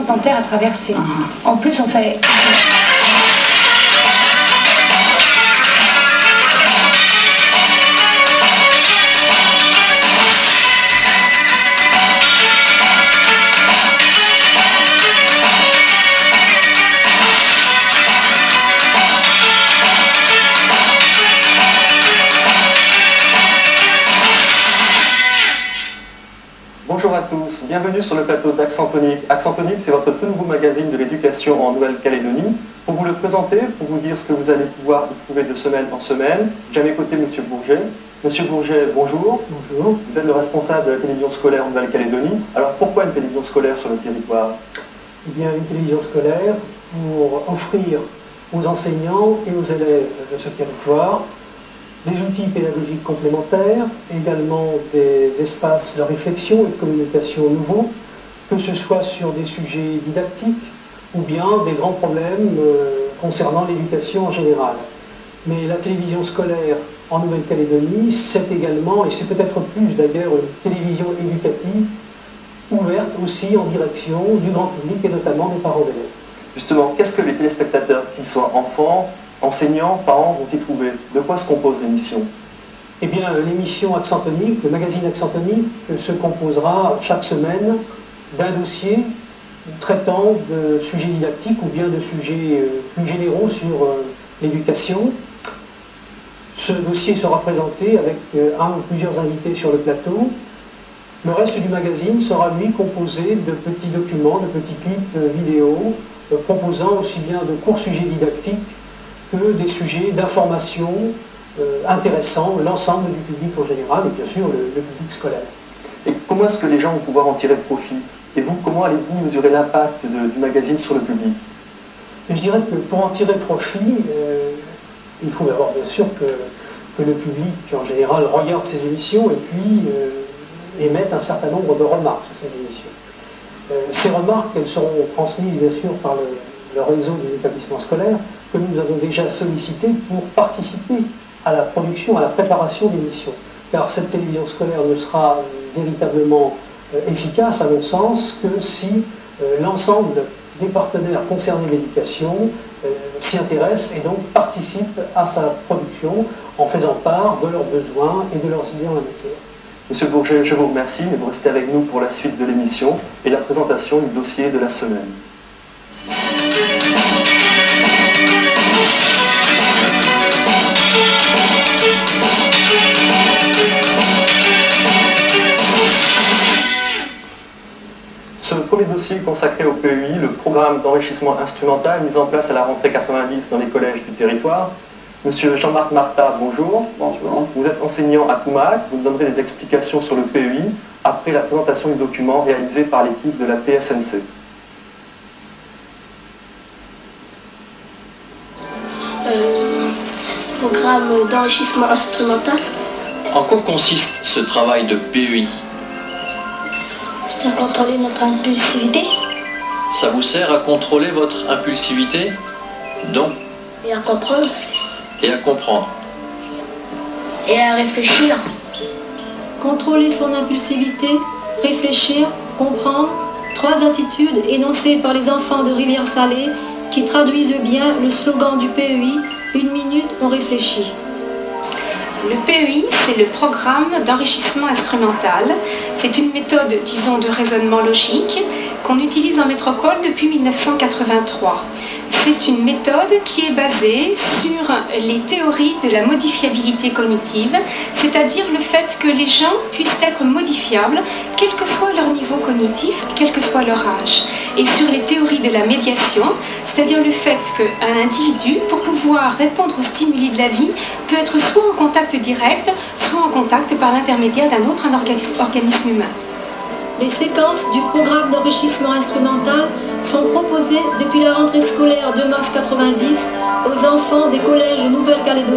d'Anterre à traverser. En plus, on fait... Bonjour à tous, bienvenue sur le plateau d'Accentonique. Acsentonique, c'est votre tout nouveau magazine de l'éducation en Nouvelle-Calédonie. Pour vous le présenter, pour vous dire ce que vous allez pouvoir y trouver de semaine en semaine, j'ai à mes côtés M. Bourget. Monsieur Bourget, bonjour. Bonjour. Vous êtes le responsable de la télévision scolaire en Nouvelle-Calédonie. Alors pourquoi une télévision scolaire sur le territoire? Eh bien, une télévision scolaire pour offrir aux enseignants et aux élèves de ce territoire des outils pédagogiques complémentaires, également des espaces de réflexion et de communication nouveaux, que ce soit sur des sujets didactiques ou bien des grands problèmes concernant l'éducation en général. Mais la télévision scolaire en Nouvelle-Calédonie, c'est également, et c'est peut-être plus d'ailleurs, une télévision éducative ouverte aussi en direction du grand public et notamment des parents d'élèves. Justement, qu'est-ce que les téléspectateurs, qu'ils soient enfants, enseignants, parents, vont y trouver? De quoi se compose l'émission? Eh bien, l'émission Acsentonique, le magazine Acsentonique, se composera chaque semaine d'un dossier traitant de sujets didactiques ou bien de sujets plus généraux sur l'éducation. Ce dossier sera présenté avec un ou plusieurs invités sur le plateau. Le reste du magazine sera, lui, composé de petits documents, de petits clips vidéo, proposant aussi bien de courts sujets didactiques que des sujets d'information intéressant l'ensemble du public en général et bien sûr le public scolaire. Et comment est-ce que les gens vont pouvoir en tirer profit? Et vous, comment allez-vous mesurer l'impact du magazine sur le public? Je dirais que pour en tirer profit, il faut d'abord bien sûr que le public en général regarde ces émissions et puis émette un certain nombre de remarques sur ces émissions. Ces remarques, elles seront transmises bien sûr par le réseau des établissements scolaires que nous avons déjà sollicité pour participer à la production, à la préparation d'émissions. Car cette télévision scolaire ne sera véritablement efficace, à mon sens, que si l'ensemble des partenaires concernés de l'éducation s'y intéressent et donc participent à sa production en faisant part de leurs besoins et de leurs idées en la matière. Monsieur Bourget, je vous remercie, mais vous restez avec nous pour la suite de l'émission et la présentation du dossier de la semaine. Ce premier dossier consacré au PEI, le programme d'enrichissement instrumental mis en place à la rentrée 90 dans les collèges du territoire. Monsieur Jean-Marc Marta, bonjour. Bonjour. Vous êtes enseignant à Koumak, vous donnerez des explications sur le PEI après la présentation du document réalisé par l'équipe de la PSNC. Programme d'enrichissement instrumental. En quoi consiste ce travail de PEI? C'est à contrôler notre impulsivité. Ça vous sert à contrôler votre impulsivité? Donc, Et à comprendre aussi. et à comprendre. Et à réfléchir. Contrôler son impulsivité, réfléchir, comprendre, trois attitudes énoncées par les enfants de Rivière-Salée qui traduisent bien le slogan du PEI, une minute on réfléchit. Le PEI, c'est le programme d'enrichissement instrumental. C'est une méthode, disons, de raisonnement logique qu'on utilise en métropole depuis 1983. C'est une méthode qui est basée sur les théories de la modifiabilité cognitive, c'est-à-dire le fait que les gens puissent être modifiables, quel que soit leur niveau cognitif, quel que soit leur âge. Et sur les théories de la médiation, c'est-à-dire le fait qu'un individu, pour pouvoir répondre aux stimuli de la vie, peut être soit en contact direct, soit en contact par l'intermédiaire d'un autre organisme humain. Les séquences du programme d'enrichissement instrumental sont proposées depuis la rentrée scolaire de mars 90 aux enfants des collèges de Nouvelle-Calédonie.